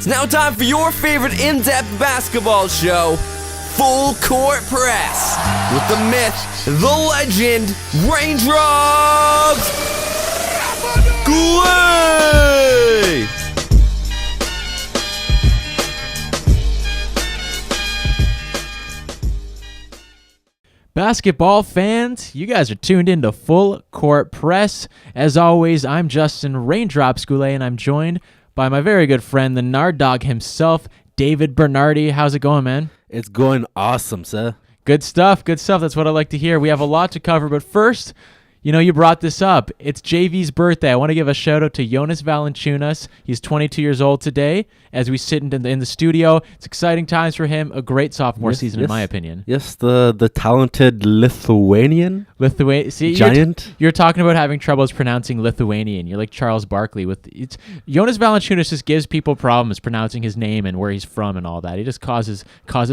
It's now time for your favorite in-depth basketball show, Full Court Press, with the myth, the legend, Nard Dogg Goulet! Basketball fans, you guys are tuned in to Full Court Press. As always, I'm Justin Raindrops Goulet, and I'm joined by my very good friend, the Nard Dogg himself, David Bernardi. How's it going, man? It's going awesome, sir. Good stuff, good stuff. That's what I like to hear. We have a lot to cover, but first, you brought this up. It's JV's birthday. I want to give a shout out to Jonas Valanciunas. He's 22 years old today. As we sit in the studio, it's exciting times for him. A great sophomore season, in my opinion. Yes, the talented Lithuanian giant. You're talking about having troubles pronouncing Lithuanian. You're like Charles Barkley Jonas Valanciunas just gives people problems pronouncing his name and where he's from and all that. He just causes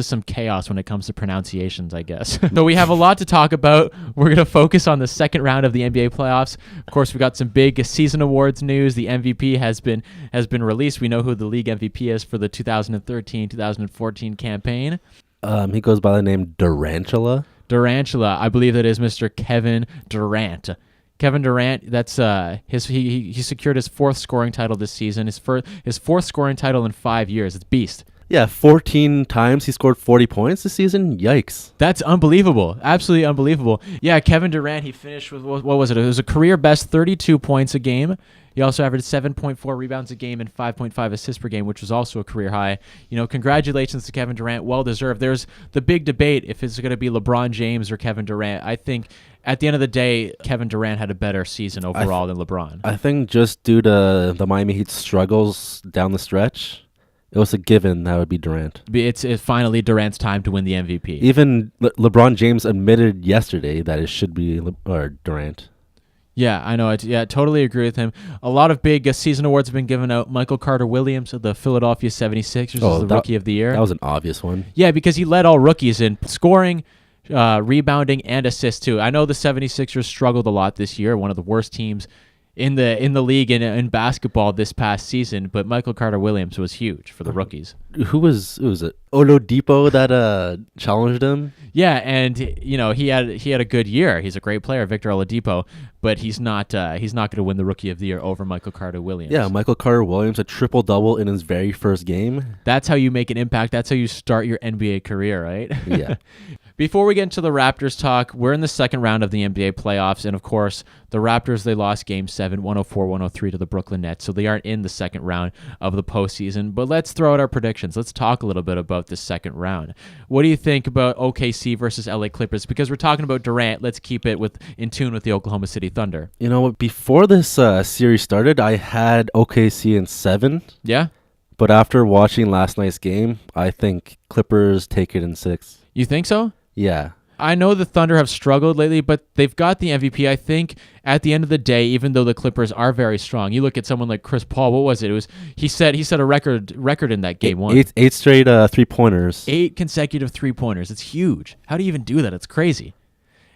some chaos when it comes to pronunciations, I guess. So we have a lot to talk about. We're going to focus on the second round of the NBA playoffs. Of course, we got some big season awards news. The MVP has been released. We know who the league MVP is for the 2013-2014 campaign. He goes by the name Durantula. I believe that is Mr. Kevin Durant. Kevin Durant, that's he secured his fourth scoring title this season. His fourth scoring title in 5 years. It's beast. Yeah, 14 times he scored 40 points this season. Yikes. That's unbelievable. Absolutely unbelievable. Yeah, Kevin Durant, he finished with, what was it? It was a career best 32 points a game. He also averaged 7.4 rebounds a game and 5.5 assists per game, which was also a career high. Congratulations to Kevin Durant. Well deserved. There's the big debate if it's going to be LeBron James or Kevin Durant. I think at the end of the day, Kevin Durant had a better season overall than LeBron. I think just due to the Miami Heat's struggles down the stretch, it was a given that would be Durant. It's finally Durant's time to win the MVP. Even LeBron James admitted yesterday that it should be Durant. Yeah, I know. I totally agree with him. A lot of big season awards have been given out. Michael Carter-Williams of the Philadelphia 76ers is the Rookie of the Year. That was an obvious one. Yeah, because he led all rookies in scoring, rebounding, and assists too. I know the 76ers struggled a lot this year, one of the worst teams in the league in basketball this past season, but Michael Carter-Williams was huge for the rookies. Who was it? Oladipo that challenged him? Yeah, and he had a good year. He's a great player, Victor Oladipo, but he's not going to win the Rookie of the Year over Michael Carter-Williams. Yeah, Michael Carter-Williams, a triple-double in his very first game. That's how you make an impact. That's how you start your NBA career, right? Yeah. Before we get into the Raptors talk, we're in the second round of the NBA playoffs, and of course, the Raptors, they lost Game 7, 104-103 to the Brooklyn Nets, so they aren't in the second round of the postseason. But let's throw out our predictions. Let's talk a little bit about this second round. What do you think about OKC versus LA Clippers? Because we're talking about Durant, let's keep it in tune with the Oklahoma City Thunder. You know what? Before this series started, I had OKC in 7. Yeah? But after watching last night's game, I think Clippers take it in 6. You think so? Yeah. I know the Thunder have struggled lately, but they've got the MVP. I think at the end of the day, even though the Clippers are very strong, you look at someone like Chris Paul. What was it? He set a record in that game one. Eight straight 3-pointers. 8 consecutive 3-pointers. It's huge. How do you even do that? It's crazy.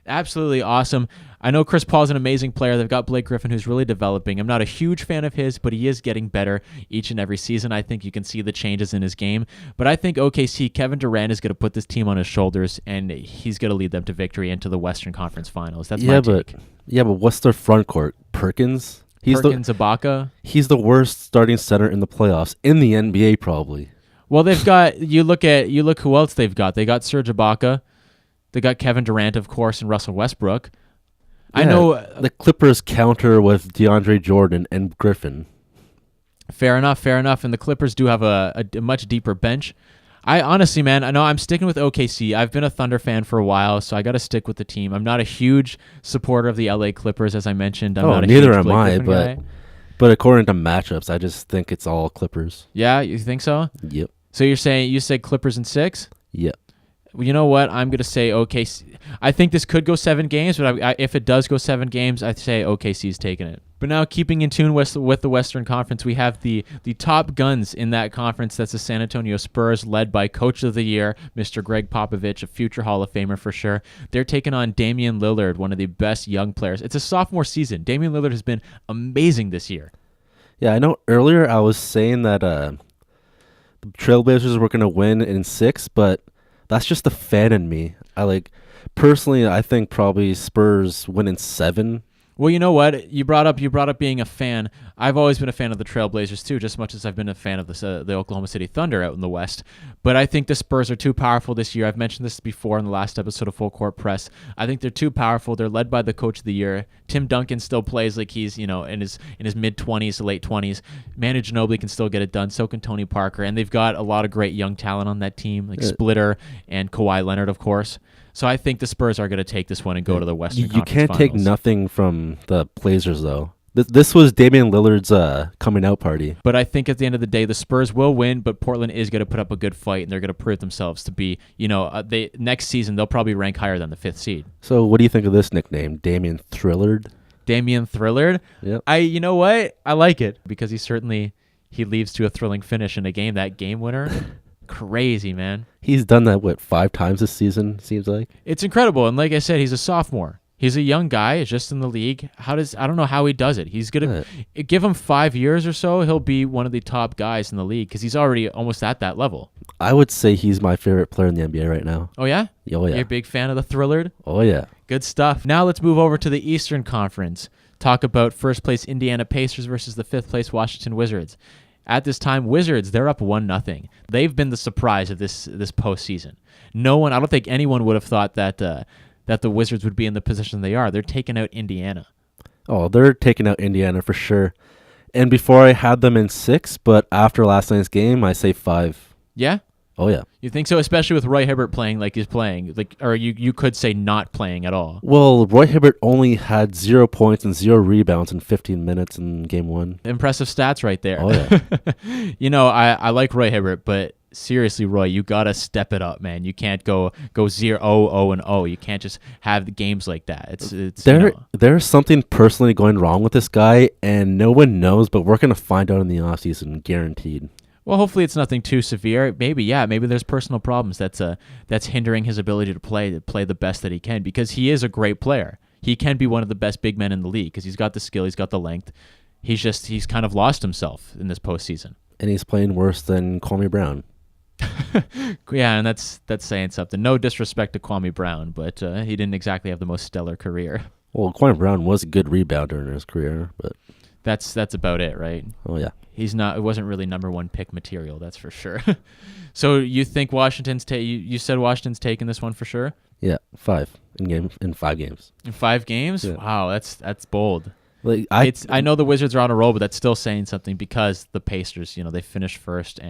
Absolutely awesome. I know Chris Paul's an amazing player. They've got Blake Griffin, who's really developing. I'm not a huge fan of his, but he is getting better each and every season. I think you can see the changes in his game. But I think OKC, Kevin Durant is going to put this team on his shoulders, and he's going to lead them to victory into the Western Conference Finals. That's my take. Yeah, but what's their front court? Perkins? Ibaka? He's the worst starting center in the playoffs, in the NBA probably. Well, they've got, you look who else they've got. They got Serge Ibaka. They got Kevin Durant, of course, and Russell Westbrook. Yeah, I know the Clippers counter with DeAndre Jordan and Griffin. Fair enough. And the Clippers do have a much deeper bench. I honestly, man, I know I'm sticking with OKC. I've been a Thunder fan for a while, so I got to stick with the team. I'm not a huge supporter of the LA Clippers, as I mentioned. Neither am I, but according to matchups, I just think it's all Clippers. Yeah, you think so? Yep. So you say Clippers in 6? Yep. Well, you know what? I'm going to say OKC. I think this could go 7 games, but if it does go 7 games, I'd say OKC's taking it. But now, keeping in tune with the Western Conference, we have the top guns in that conference. That's the San Antonio Spurs, led by Coach of the Year, Mr. Greg Popovich, a future Hall of Famer for sure. They're taking on Damian Lillard, one of the best young players. It's a sophomore season. Damian Lillard has been amazing this year. Yeah, I know earlier I was saying that the Trailblazers were going to win in 6, but that's just the fan in me. Personally, I think probably Spurs win in 7. Well, you know what? You brought up being a fan. I've always been a fan of the Trailblazers too, just as much as I've been a fan of the Oklahoma City Thunder out in the West. But I think the Spurs are too powerful this year. I've mentioned this before in the last episode of Full Court Press. I think they're too powerful. They're led by the coach of the year. Tim Duncan still plays like he's in his mid-20s to late 20s. Manu Ginobili can still get it done. So can Tony Parker, and they've got a lot of great young talent on that team, like Splitter and Kawhi Leonard, of course. So I think the Spurs are going to take this one and go to the Western Conference Finals. You can't take nothing from the Blazers, though. This was Damian Lillard's coming out party. But I think at the end of the day, the Spurs will win, but Portland is going to put up a good fight, and they're going to prove themselves to be, next season, they'll probably rank higher than the 5th seed. So what do you think of this nickname, Damian Thrillard? Damian Thrillard? Yep. You know what? I like it because he leads to a thrilling finish in a game, that game winner. Crazy, man. He's done that, 5 times this season, seems like? It's incredible. And like I said, he's a sophomore. He's a young guy, just in the league. I don't know how he does it. He's going to give him 5 years or so. He'll be one of the top guys in the league because he's already almost at that level. I would say he's my favorite player in the NBA right now. Oh, yeah? Oh, yeah. You're a big fan of the Thrillard? Oh, yeah. Good stuff. Now let's move over to the Eastern Conference. Talk about first place Indiana Pacers versus the 5th place Washington Wizards. At this time, Wizards, they're up 1-0. They've been the surprise of this postseason. I don't think anyone would have thought that the Wizards would be in the position they are. They're taking out Indiana. Oh, they're taking out Indiana for sure. And before I had them in 6, but after last night's game, I say 5. Yeah? Oh, yeah. You think so? Especially with Roy Hibbert playing like he's playing. Or you could say not playing at all. Well, Roy Hibbert only had 0 points and 0 rebounds in 15 minutes in game 1. Impressive stats right there. Oh, yeah. I like Roy Hibbert, but seriously, Roy, you got to step it up, man. You can't go 0-0-0. You can't just have the games like that. There's something personally going wrong with this guy, and no one knows, but we're going to find out in the offseason, guaranteed. Well, hopefully it's nothing too severe. Maybe there's personal problems that's hindering his ability to play the best that he can, because he is a great player. He can be one of the best big men in the league because he's got the skill, he's got the length. He's kind of lost himself in this postseason. And he's playing worse than Kwame Brown. Yeah, and that's saying something. No disrespect to Kwame Brown, but he didn't exactly have the most stellar career. Well, Kwame Brown was a good rebounder in his career, but that's about it, right? Oh yeah. It wasn't really number 1 pick material, that's for sure. So you think Washington's you said Washington's taking this one for sure? Yeah, 5 in 5 games. In 5 games? Yeah. Wow, that's bold. I know the Wizards are on a roll, but that's still saying something because the Pacers, they finished first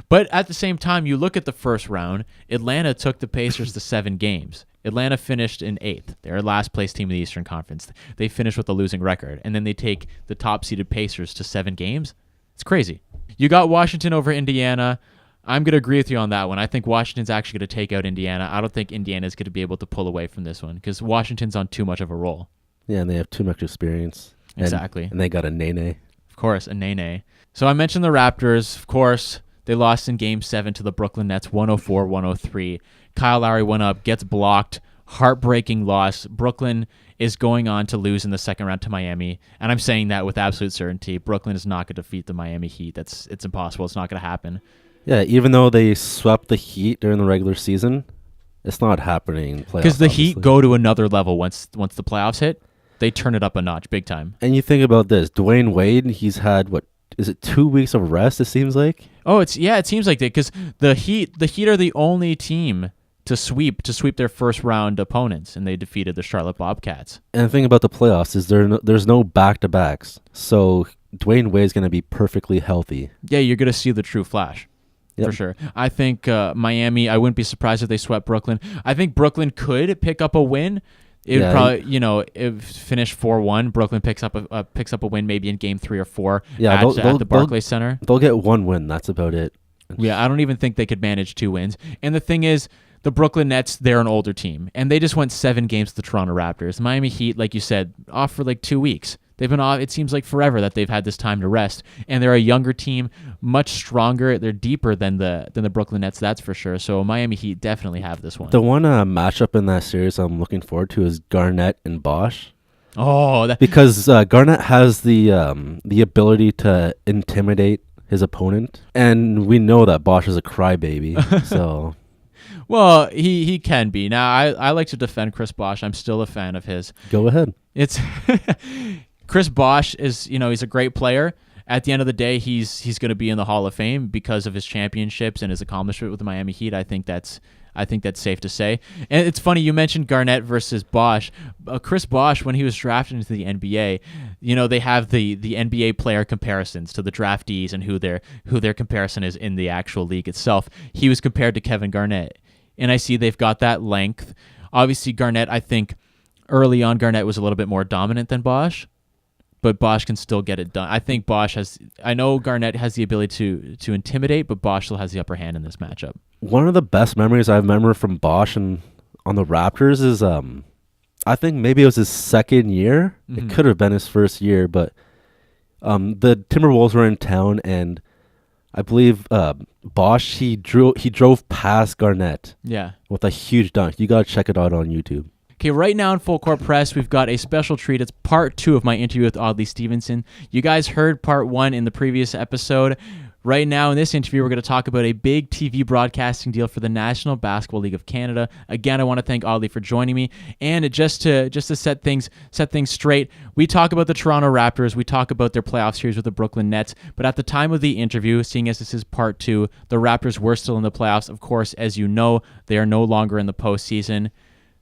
but at the same time, you look at the first round, Atlanta took the Pacers to 7 games. Atlanta finished in 8th. They're last place team in the Eastern Conference. They finished with a losing record, and then they take the top seeded Pacers to 7 games. It's crazy. You got Washington over Indiana. I'm going to agree with you on that one. I think Washington's actually going to take out Indiana. I don't think Indiana's going to be able to pull away from this one because Washington's on too much of a roll. Yeah, and they have too much experience. Exactly. And they got a Nene. Of course, a Nene. So I mentioned the Raptors. Of course, they lost in Game 7 to the Brooklyn Nets, 104-103. Kyle Lowry went up, gets blocked. Heartbreaking loss. Brooklyn is going on to lose in the second round to Miami, and I'm saying that with absolute certainty. Brooklyn is not going to defeat the Miami Heat. It's impossible. It's not going to happen. Yeah, even though they swept the Heat during the regular season, it's not happening in playoffs. Because the Heat go to another level once the playoffs hit. They turn it up a notch, big time. And you think about this, Dwayne Wade, he's had is it 2 weeks of rest? It seems like. Oh, it seems like that because the Heat are the only team to sweep their first round opponents, and they defeated the Charlotte Bobcats. And the thing about the playoffs is there's no back-to-backs, so Dwayne Wade's going to be perfectly healthy. Yeah, you're going to see the true flash. Yep. For sure. I think Miami, I wouldn't be surprised if they swept Brooklyn. I think Brooklyn could pick up a win. It would probably, if finish 4-1, Brooklyn picks up a win maybe in Game 3 or 4 at the Barclays Center. They'll get 1 win. That's about it. Yeah, I don't even think they could manage 2 wins. And the thing is, the Brooklyn Nets, they're an older team, and they just went 7 games to the Toronto Raptors. Miami Heat, like you said, off for 2 weeks. They've been off. It seems like forever that they've had this time to rest, and they're a younger team, much stronger. They're deeper than the Brooklyn Nets, that's for sure. So Miami Heat definitely have this one. The one matchup in that series I'm looking forward to is Garnett and Bosch. Oh, because Garnett has the ability to intimidate his opponent, and we know that Bosch is a crybaby. So, Well, he can be. Now, I like to defend Chris Bosch. I'm still a fan of his. go ahead. It's Chris Bosch is, he's a great player. At the end of the day, he's going to be in the Hall of Fame because of his championships and his accomplishment with the Miami Heat. I think that's safe to say. And it's funny, you mentioned Garnett versus Bosch. Chris Bosch, when he was drafted into the NBA, they have the NBA player comparisons to the draftees and who their comparison is in the actual league itself. He was compared to Kevin Garnett. And I see they've got that length. Obviously, Garnett, I think early on, Garnett was a little bit more dominant than Bosch. But Bosch can still get it done. I think I know Garnett has the ability to intimidate, but Bosch still has the upper hand in this matchup. One of the best memories I remember from Bosch and on the Raptors is, I think maybe it was his second year. Mm-hmm. It could have been his first year, but the Timberwolves were in town, and I believe Bosch he drove past Garnett. Yeah. With a huge dunk. You gotta check it out on YouTube. Okay, right now in Full Court Press, we've got a special treat. It's part 2 of my interview with Audley Stephenson. You guys heard part 1 in the previous episode. Right now in this interview, we're going to talk about a big TV broadcasting deal for the National Basketball League of Canada. Again, I want to thank Audley for joining me. And just to set things straight, we talk about the Toronto Raptors. We talk about their playoff series with the Brooklyn Nets. But at the time of the interview, seeing as this is part 2, the Raptors were still in the playoffs. Of course, as you know, they are no longer in the postseason.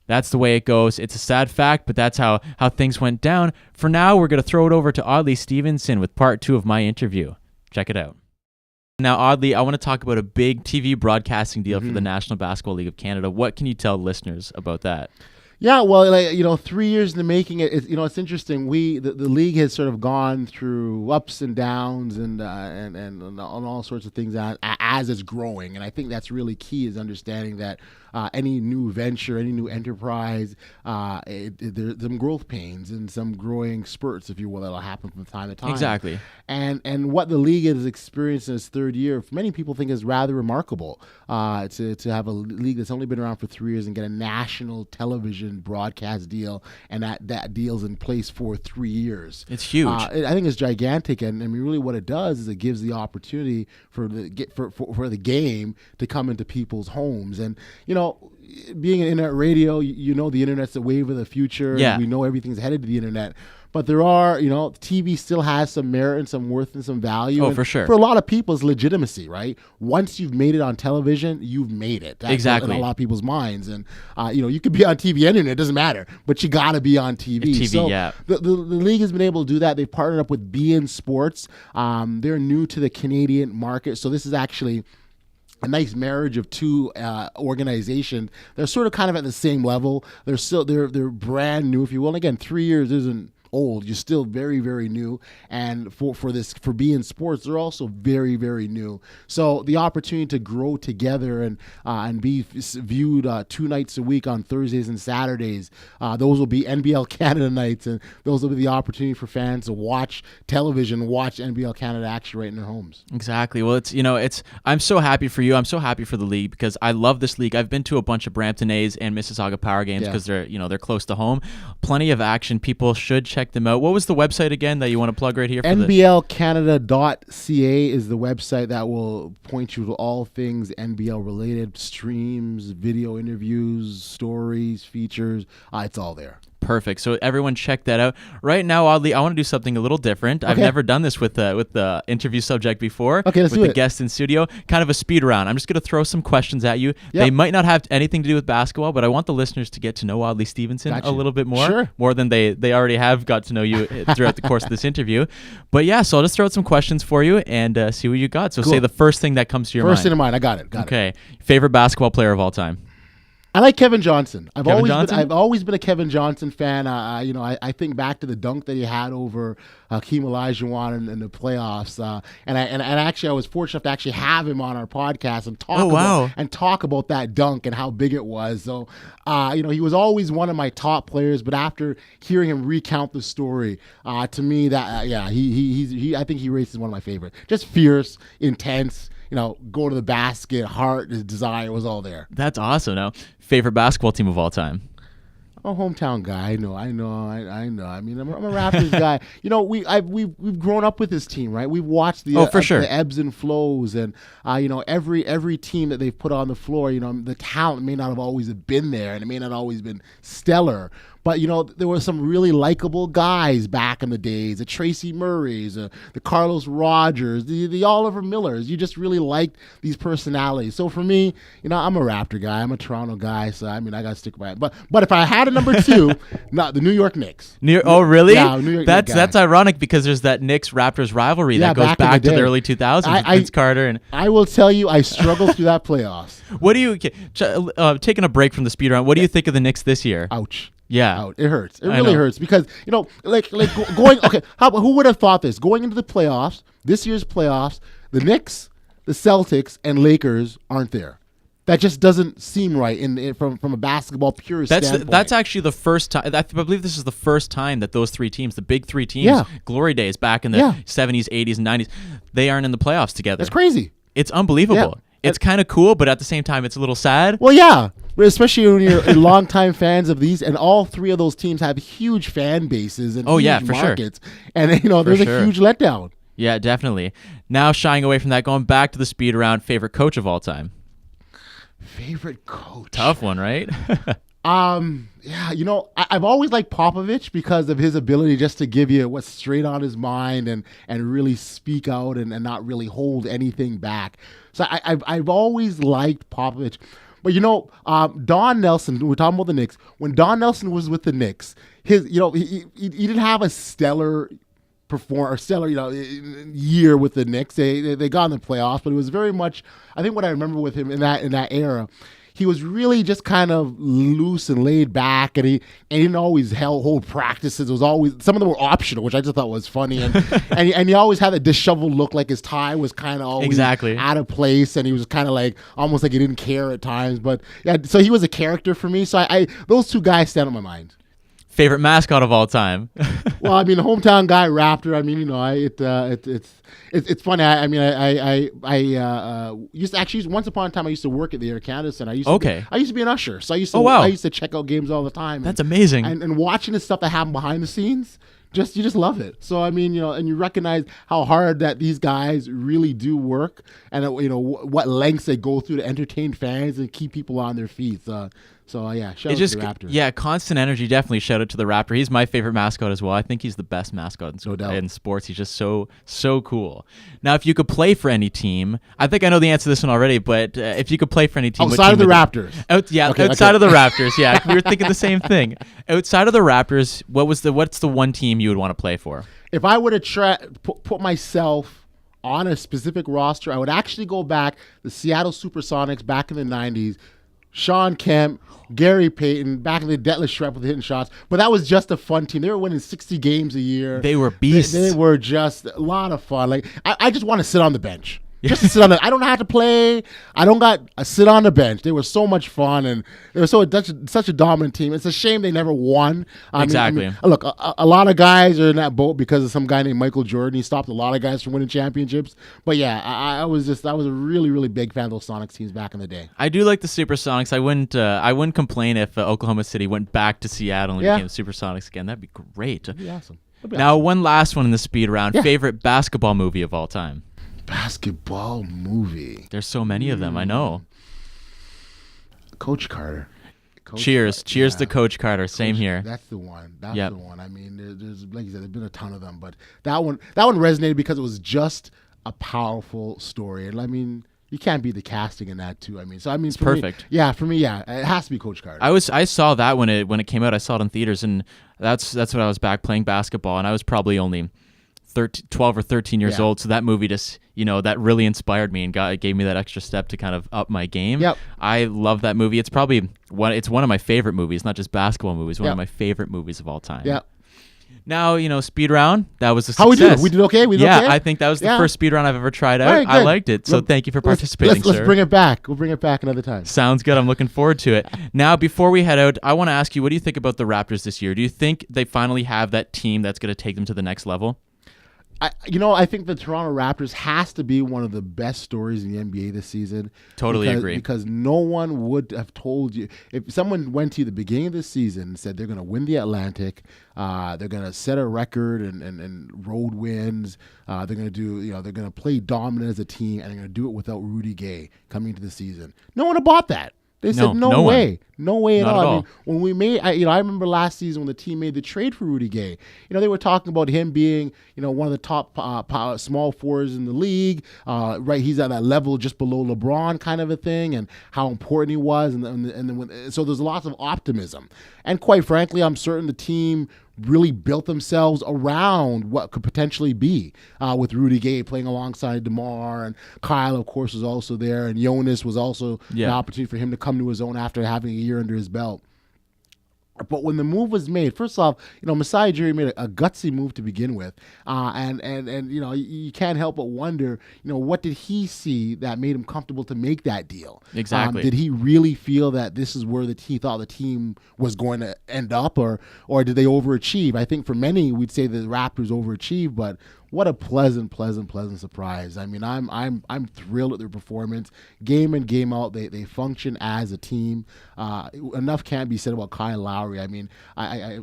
That's the way it goes. It's a sad fact, but that's how things went down. For now, we're going to throw it over to Audley Stephenson with part 2 of my interview. Check it out. Now, Audley, I want to talk about a big TV broadcasting deal for the National Basketball League of Canada. What can you tell listeners about that? Yeah, well, 3 years in the making. It's interesting. The league has sort of gone through ups and downs and all sorts of things as it's growing, and I think that's really key is understanding that any new venture, any new enterprise, there's some growth pains and some growing spurts, if you will, that'll happen from time to time. Exactly. And what the league has experienced in its third year, many people think is rather remarkable. To have a league that's only been around for 3 years and get a national television broadcast deal, and that deal's in place for 3 years. It's huge. I think it's gigantic, and I mean, really, what it does is it gives the opportunity for the game to come into people's homes, and being an internet radio, the internet's the wave of the future. Yeah. And we know everything's headed to the internet. But there are, TV still has some merit and some worth and some value. Oh, and for sure. For a lot of people, it's legitimacy, right? Once you've made it on television, you've made it. That's exactly. in a lot of people's minds. And, you could be on TV and internet, it doesn't matter. But you got to be on TV. So yeah. The league has been able to do that. They've partnered up with beIN Sports. They're new to the Canadian market. So this is actually a nice marriage of two organizations. They're sort of kind of at the same level. They're brand new, if you will. And again, 3 years isn't old. You're still very, very new. And for beIN Sports, they're also very, very new. So the opportunity to grow together and be viewed 2 nights a week on Thursdays and Saturdays, those will be NBL Canada nights, and those will be the opportunity for fans to watch television, watch NBL Canada action right in their homes. Exactly. Well, I'm so happy for you. I'm so happy for the league because I love this league. I've been to a bunch of Brampton A's and Mississauga Power games because they're close to home. Plenty of action. People should check them out. What was the website again that you want to plug right here? NBLcanada.ca is the website that will point you to all things NBL related, streams, video interviews, stories, features. It's all there. Perfect. So everyone check that out. Right now, Audley, I want to do something a little different. I've never done this with the interview subject before. Okay, let's do it. With the guest in studio. Kind of a speed round. I'm just going to throw some questions at you. Yep. They might not have anything to do with basketball, but I want the listeners to get to know Audley Stephenson a little bit more. Sure. More than they already have got to know you throughout the course of this interview. But yeah, so I'll just throw out some questions for you and see what you got. So say the first thing that comes to your mind. First thing in mind. I got it. Okay. Favorite basketball player of all time? I like Kevin Johnson. I've Johnson? always been a Kevin Johnson fan. I think back to the dunk that he had over Hakeem Olajuwon in the playoffs. And actually, I was fortunate enough to actually have him on our podcast and talk about that dunk and how big it was. So, he was always one of my top players. But after hearing him recount the story, to me, that I think he races one of my favorites. Just fierce, intense. Go to the basket, heart, his desire was all there. That's awesome. Now, favorite basketball team of all time? I'm a hometown guy. I know. I mean, I'm a Raptors guy. You know, we've grown up with this team, right? We've watched the for sure. the ebbs and flows, and you know, every team that they've put on the floor. You know, the talent may not have always been there, and it may not always been stellar. But, you know, there were some really likable guys back in the days, the Tracy Murrays, the Carlos Rogers, the Oliver Millers. You just really liked these personalities. So for me, you know, I'm a Raptor guy. I'm a Toronto guy. So, I mean, I got to stick by it. But if I had a number two, the New York Knicks. Oh, really? Yeah, New York Knicks guy. That's ironic because there's that Knicks-Raptors rivalry that goes back to the early 2000s with Vince Carter. And I will tell you, I struggled through that playoffs. what do you taking a break from the speed round? What do you think of the Knicks this year? Ouch. Yeah. Out. It hurts. It really hurts because, you know, like going, okay, who would have thought this? Going into the playoffs, this year's playoffs, the Knicks, the Celtics, and Lakers aren't there. That just doesn't seem right from a basketball pure standpoint. That's actually the first time. I believe this is the first time that those three teams, the big three teams, glory days back in the 70s, 80s, and 90s, they aren't in the playoffs together. That's crazy. It's unbelievable. Yeah. It's kind of cool, but at the same time, it's a little sad. Well, yeah. Especially when you're longtime fans of these, and all three of those teams have huge fan bases and huge markets. Sure. And, you know, there's a huge letdown. Yeah, definitely. Now, shying away from that, going back to the speed round, favorite coach of all time. Favorite coach. Tough one, right? Yeah, you know, I've always liked Popovich because of his ability just to give you what's straight on his mind and really speak out and not really hold anything back. So I've always liked Popovich. But, you know, Don Nelson, we're talking about the Knicks. When Don Nelson was with the Knicks, he didn't have a stellar year with the Knicks. They got in the playoffs, but it was very much, I think what I remember with him in that era, he was really just kind of loose and laid back, and he didn't always hold practices. It was always, some of them were optional, which I just thought was funny, and and he always had that disheveled look, like his tie was kind of always out of place, and he was kind of like almost like he didn't care at times. But yeah, so he was a character for me. So I those two guys stand on my mind. Favorite mascot of all time? Well, I mean, hometown guy, Raptor. I mean, you know, it's funny. I used to actually, once upon a time, I used to work at the Air Canada Center. I used to be an usher, so I used to check out games all the time. That's amazing. And watching the stuff that happened behind the scenes, you just love it. So I mean, you know, and you recognize how hard that these guys really do work, and you know what lengths they go through to entertain fans and keep people on their feet. So yeah, shout out to the Raptor. Yeah, constant energy. Definitely shout out to the Raptor. He's my favorite mascot as well. I think he's the best mascot in sports. He's just so cool. Now, if you could play for any team, I think I know the answer to this one already. But if you could play for any team, outside of the Raptors, outside of the Raptors, yeah, we were thinking the same thing. Outside of the Raptors, what's the one team you would want to play for? If I were to put myself on a specific roster, I would actually go back the Seattle SuperSonics back in the 90s. Sean Kemp, Gary Payton, back in the Detlef Schrempf with hitting shots. But that was just a fun team. They were winning 60 games a year. They were beasts. They were just a lot of fun. Like I just want to sit on the bench. Just to sit on I don't have to play. I don't got to sit on the bench. They were so much fun, and they were such a dominant team. It's a shame they never won. Exactly. I mean, look, a lot of guys are in that boat because of some guy named Michael Jordan. He stopped a lot of guys from winning championships. But yeah, I was a really, really big fan of those Sonics teams back in the day. I do like the Supersonics. I wouldn't complain if Oklahoma City went back to Seattle and became Supersonics again. That'd be great. That'd be awesome. Now, one last one in the speed round. Favorite basketball movie of all time? Basketball movie. There's so many of them, I know. Coach Carter. Cheers to Coach Carter. Same here. That's the one. That's the one. I mean, there's like you said, there's been a ton of them, but that one resonated because it was just a powerful story. And I mean, you can't beat the casting in that too. I mean, it's perfect. For me, it has to be Coach Carter. I saw that when it came out. I saw it in theaters, and that's when I was back playing basketball, and I was probably only 12 or 13 years old. So that movie just, that really inspired me and gave me that extra step to kind of up my game. Yep. I love that movie. It's probably one of my favorite movies, not just basketball movies, one of my favorite movies of all time. Yeah. Now, speed round, that was a success. How we do? We did okay? We did okay? I think that was the first speed round I've ever tried out. Right, I liked it. So thank you for participating, Let's bring it back. We'll bring it back another time. Sounds good. I'm looking forward to it. Now, before we head out, I want to ask you, what do you think about the Raptors this year? Do you think they finally have that team that's going to take them to the next level? I think the Toronto Raptors has to be one of the best stories in the NBA this season. Totally agree. Because no one would have told you. If someone went to you at the beginning of the season and said they're going to win the Atlantic, they're going to set a record and road wins, they're going to do, they're going to play dominant as a team, and they're going to do it without Rudy Gay coming into the season. No one had bought that. They said no way. No way at Not all. at I all. mean, when we made, I remember last season when the team made the trade for Rudy Gay. They were talking about him being, one of the top small forwards in the league. Right, he's at that level just below LeBron, kind of a thing, and how important he was. So there's lots of optimism. And quite frankly, I'm certain the team really built themselves around what could potentially be with Rudy Gay playing alongside DeMar, and Kyle, of course, was also there, and Jonas was also an opportunity for him to come to his own after having a year under his belt. But when the move was made, first off, Masai Ujiri made a gutsy move to begin with, and you can't help but wonder, what did he see that made him comfortable to make that deal? Exactly. Did he really feel that this is where he thought the team was going to end up, or did they overachieve? I think for many, we'd say the Raptors overachieved, but what a pleasant surprise. I mean, I'm thrilled with their performance. Game in, game out, they function as a team. Enough can't be said about Kyle Lowry. I mean, I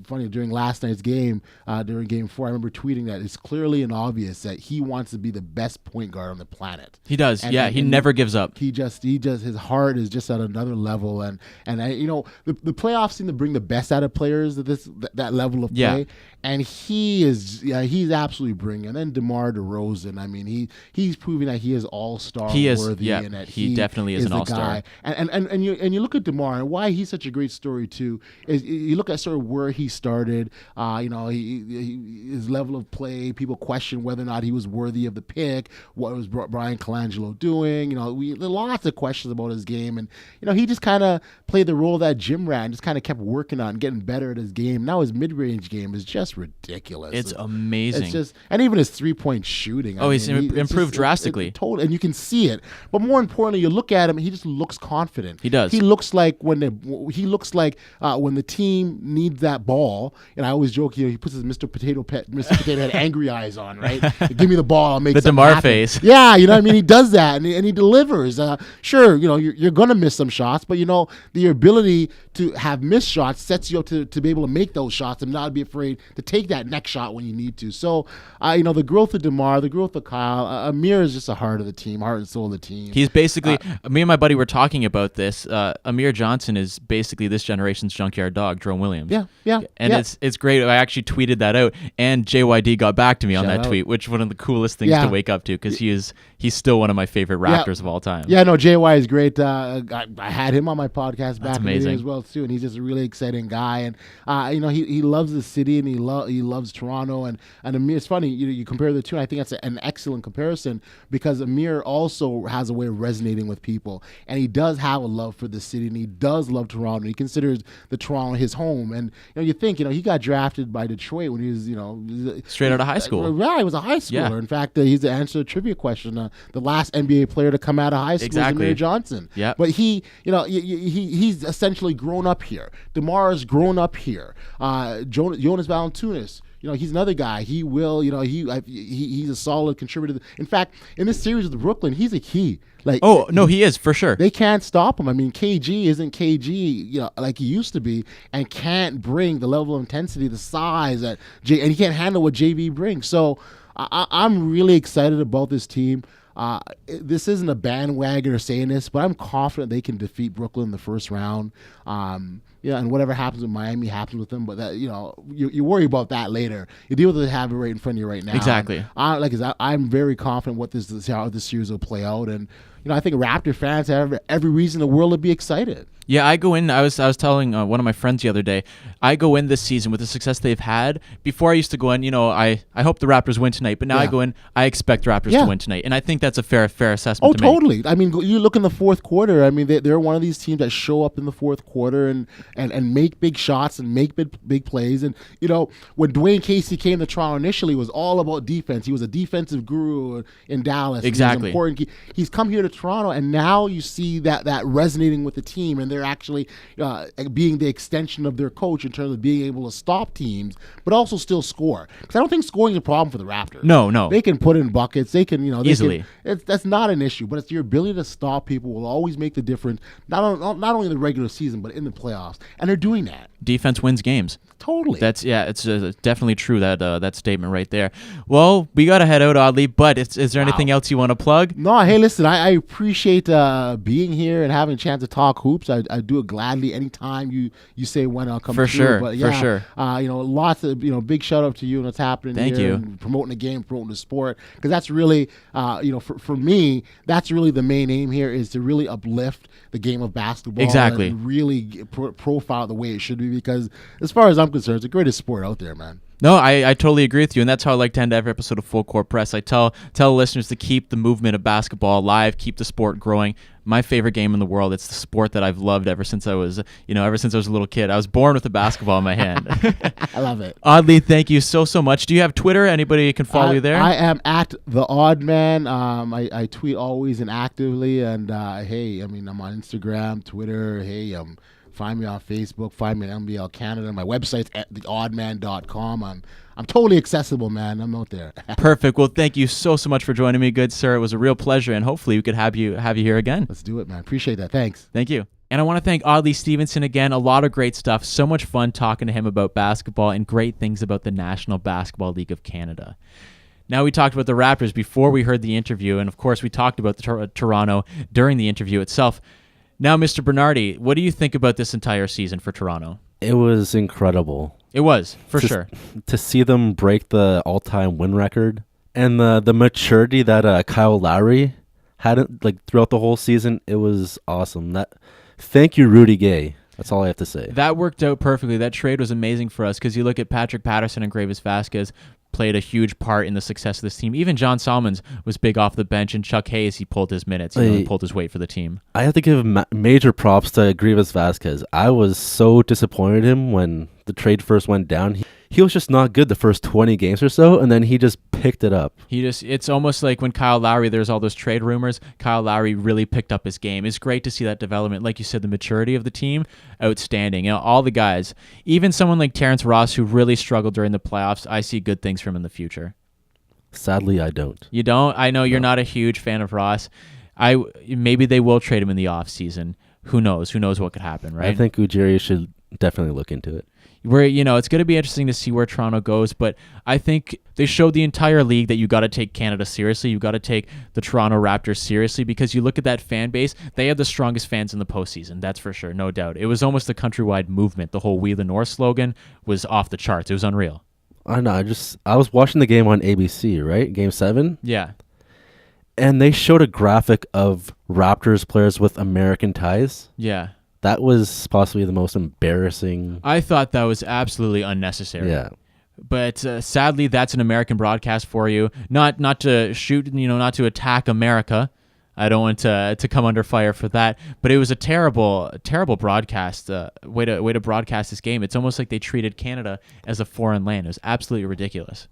funny, during last night's game, during Game 4, I remember tweeting that it's clearly and obvious that he wants to be the best point guard on the planet. He does. He never gives up. He just his heart is just at another level, and the playoffs seem to bring the best out of players at that level of play. And he's absolutely bringing. And then DeMar DeRozan, I mean, he's proving that he is all-star worthy, and that he definitely is an all-star. And you look at DeMar, and why he's such a great story too is you look at sort of where he started. His level of play. People question whether or not he was worthy of the pick. What was Brian Colangelo doing? There are lots of questions about his game, and he just kind of played the role of that gym rat and just kind of kept working on getting better at his game. Now his mid-range game is just ridiculous. It's amazing. It's just, and even his 3-point shooting. He's improved drastically. Totally, and you can see it. But more importantly, you look at him; he just looks confident. He does. He looks like when the team needs that ball. And I always joke, he puts his Mr. Potato Head angry eyes on, right? Give me the ball, I'll make the something DeMar happen. face. Yeah, I mean, he does that, and he delivers. Sure, you're gonna miss some shots, but the ability to have missed shots sets you up to be able to make those shots and not be afraid to take that next shot when you need to. So, the growth of DeMar, the growth of Kyle, Amir is just the heart and soul of the team. He's basically, me and my buddy were talking about this. Amir Johnson is basically this generation's junkyard dog, Jerome Williams. Yeah. And it's great. I actually tweeted that out, and JYD got back to me on Shout that out. tweet, which is one of the coolest things to wake up to, because he's still one of my favorite Raptors of all time. Yeah, no, JY is great. I had him on my podcast back in the day amazing. as well too, and he's just a really exciting guy. And he loves the city, and he loves Toronto. And Amir, it's funny you compare the two. And I think that's an excellent comparison, because Amir also has a way of resonating with people, and he does have a love for the city, and he does love Toronto. He considers the Toronto his home. And you think he got drafted by Detroit when he was straight out of high school. Yeah, he was a high schooler. Yeah. In fact, he's the answer to a trivia question. The last NBA player to come out of high school was Amir Johnson. Yeah. But he's essentially grown up here. DeMar has grown up here. Jonas Valanciunas, he's another guy. He will, he's a solid contributor. In fact, in this series with Brooklyn, he's a key. He is for sure. They can't stop him. I mean, KG isn't KG, like he used to be, and can't bring the level of intensity, the size and he can't handle what JV brings. So I'm really excited about this team. This isn't a bandwagon or saying this, but I'm confident they can defeat Brooklyn in the first round. And whatever happens with Miami happens with them. But that you worry about that later. You deal with it, have it right in front of you right now. Exactly. I'm very confident how this series will play out, and I think Raptor fans have every reason in the world to be excited. Yeah, I go in. I was telling one of my friends the other day. I go in this season with the success they've had. Before I used to go in, I hope the Raptors win tonight. But now I go in. I expect Raptors to win tonight, and I think that's a fair assessment. Oh, totally. I mean, you look in the fourth quarter. I mean, they're one of these teams that show up in the fourth quarter and make big shots and make big plays. And when Dwayne Casey came to Toronto initially, it was all about defense. He was a defensive guru in Dallas. Exactly. He was important. He's come here to to Toronto, and now you see that resonating with the team, and they're actually being the extension of their coach in terms of being able to stop teams, but also still score. Because I don't think scoring is a problem for the Raptors. No. They can put in buckets. They can, Easily. That's not an issue, but it's your ability to stop people will always make the difference, not only in the regular season, but in the playoffs. And they're doing that. Defense wins games. Totally. It's definitely true, that statement right there. Well, we got to head out, Audley, but is there anything else you want to plug? No, hey, listen, I appreciate being here and having a chance to talk hoops. I do it gladly anytime you say when I'll come for through. Sure, but for sure. Lots of, big shout out to you and what's happening Thank here you. and promoting the game, promoting the sport, because that's really, for me, that's really the main aim here, is to really uplift the game of basketball. Exactly. And really profile the way it should be, because as far as I'm concerned, it's the greatest sport out there, man. No, I totally agree with you, and that's how I like to end every episode of Full Court Press. I tell listeners to keep the movement of basketball alive, keep the sport growing. My favorite game in the world. It's the sport that I've loved ever since I was a little kid. I was born with a basketball in my hand. I love it. Audley, thank you so much. Do you have Twitter? Anybody can follow you there? I am at the Odd Man. I tweet always and actively, and hey, I'm on Instagram, Twitter. Hey, find me on Facebook. Find me on NBL Canada. My website's at theoddman.com. I'm totally accessible, man. I'm out there. Perfect. Well, thank you so much for joining me, good sir. It was a real pleasure, and hopefully we could have you here again. Let's do it, man. Appreciate that. Thanks. Thank you. And I want to thank Audley Stephenson again. A lot of great stuff. So much fun talking to him about basketball and great things about the National Basketball League of Canada. Now, we talked about the Raptors before we heard the interview, and of course we talked about the Toronto during the interview itself. Now, Mr. Bernardi, what do you think about this entire season for Toronto? It was incredible. It was, for sure. To see them break the all-time win record and the maturity that Kyle Lowry had throughout the whole season, it was awesome. Thank you, Rudy Gay. That's all I have to say. That worked out perfectly. That trade was amazing for us because you look at Patrick Patterson and Gravis Vasquez played a huge part in the success of this team. Even John Salmons was big off the bench, and Chuck Hayes, he pulled his minutes. He pulled his weight for the team. I have to give major props to Gravis Vasquez. I was so disappointed in him when the trade first went down. He was just not good the first 20 games or so, and then he just picked it up. It's almost like when Kyle Lowry, there's all those trade rumors, Kyle Lowry really picked up his game. It's great to see that development. Like you said, the maturity of the team, outstanding. All the guys, even someone like Terrence Ross, who really struggled during the playoffs, I see good things from him in the future. Sadly, I don't. You don't? I know you're not a huge fan of Ross. Maybe they will trade him in the offseason. Who knows? Who knows what could happen, right? I think Ujiri should definitely look into it. It's going to be interesting to see where Toronto goes, but I think they showed the entire league that you got to take Canada seriously. You got to take the Toronto Raptors seriously, because you look at that fan base, they have the strongest fans in the postseason. That's for sure, no doubt. It was almost a countrywide movement. The whole "We the North" slogan was off the charts. It was unreal. I know. I was watching the game on ABC, right? Game 7. Yeah. And they showed a graphic of Raptors players with American ties. Yeah. That was possibly the most embarrassing. I thought that was absolutely unnecessary. Yeah. But sadly, that's an American broadcast for you. Not to shoot, not to attack America. I don't want to come under fire for that. But it was a terrible broadcast. Way to broadcast this game. It's almost like they treated Canada as a foreign land. It was absolutely ridiculous.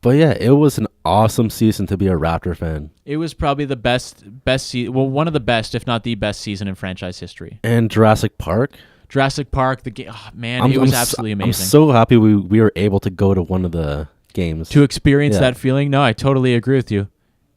But yeah, it was an awesome season to be a Raptor fan. It was probably the best season. Well, one of the best, if not the best season in franchise history. And Jurassic Park. The game, it was absolutely amazing. I'm so happy we were able to go to one of the games. To experience that feeling. No, I totally agree with you.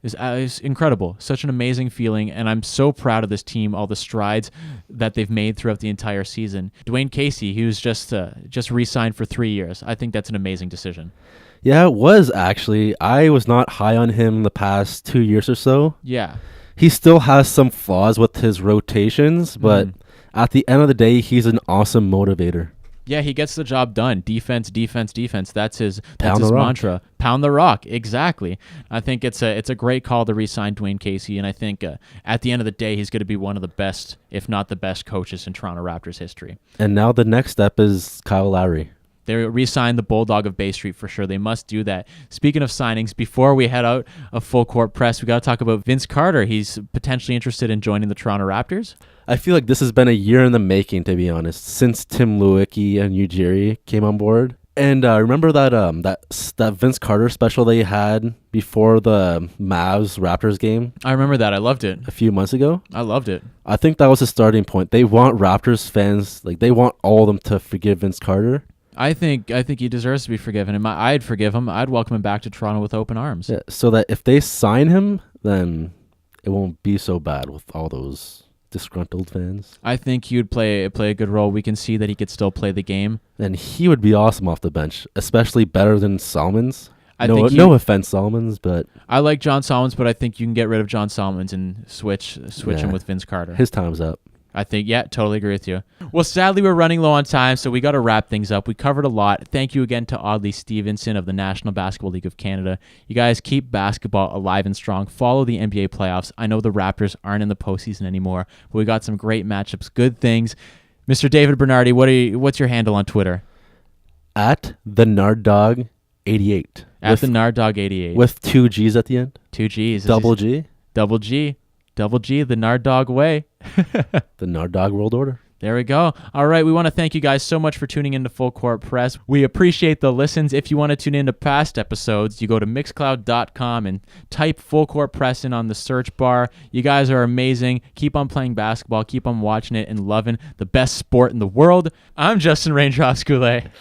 It's incredible. Such an amazing feeling, and I'm so proud of this team, all the strides that they've made throughout the entire season. Dwayne Casey, he was just re-signed for 3 years. I think that's an amazing decision. Yeah, it was actually. I was not high on him the past 2 years or so. Yeah. He still has some flaws with his rotations, but at the end of the day, he's an awesome motivator. Yeah, he gets the job done. Defense, defense, defense. That's his mantra. Pound the rock. Exactly. I think it's a great call to re-sign Dwayne Casey, and I think at the end of the day, he's going to be one of the best, if not the best, coaches in Toronto Raptors history. And now the next step is Kyle Lowry. They re-signed the Bulldog of Bay Street for sure. They must do that. Speaking of signings, before we head out of Full Court Press, we got to talk about Vince Carter. He's potentially interested in joining the Toronto Raptors. I feel like this has been a year in the making, to be honest, since Tim Lewicki and Ujiri came on board. And remember that Vince Carter special they had before the Mavs Raptors game I remember that. I loved it. a few months ago? I loved it. I think that was the starting point. They want Raptors fans, like they want all of them to forgive Vince Carter. I think he deserves to be forgiven. And I'd forgive him. I'd welcome him back to Toronto with open arms. Yeah, so that if they sign him, then it won't be so bad with all those disgruntled fans. I think he would play a good role. We can see that he could still play the game. And he would be awesome off the bench, especially better than Solomons. think No offense, Solomons, but I like John Solomons, but I think you can get rid of John Solomons and switch him with Vince Carter. his time's up. I think, yeah, totally agree with you. Well, sadly, we're running low on time, so we got to wrap things up. We covered a lot. Thank you again to Audley Stephenson of the National Basketball League of Canada. You guys keep basketball alive and strong. Follow the NBA playoffs. I know the Raptors aren't in the postseason anymore, but we got some great matchups, good things. Mr. David Bernardi, what's your handle on Twitter? At the Nard Dogg 88. At the Nard Dogg 88. With 2 G's at the end. 2 G's. Double G. Double G. Double G, the Nard Dogg way. The Nard Dogg World Order. There we go. All right, we want to thank you guys so much for tuning into Full Court Press. We appreciate the listens. If you want to tune into past episodes, you go to mixcloud.com and type Full Court Press in on the search bar. You guys are amazing. Keep on playing basketball. Keep on watching it and loving the best sport in the world. I'm Justin Raindrops Goulet.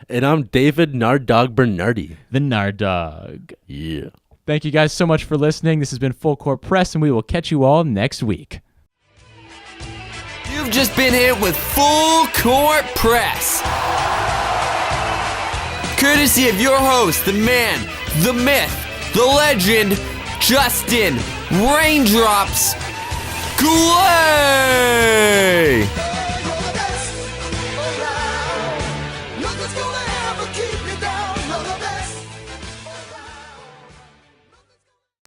And I'm David Nard Dogg Bernardi. The Nard Dogg. Yeah. Thank you guys so much for listening. This has been Full Court Press, and we will catch you all next week. You've just been hit with Full Court Press. Courtesy of your host, the man, the myth, the legend, Justin Raindrops Goulet.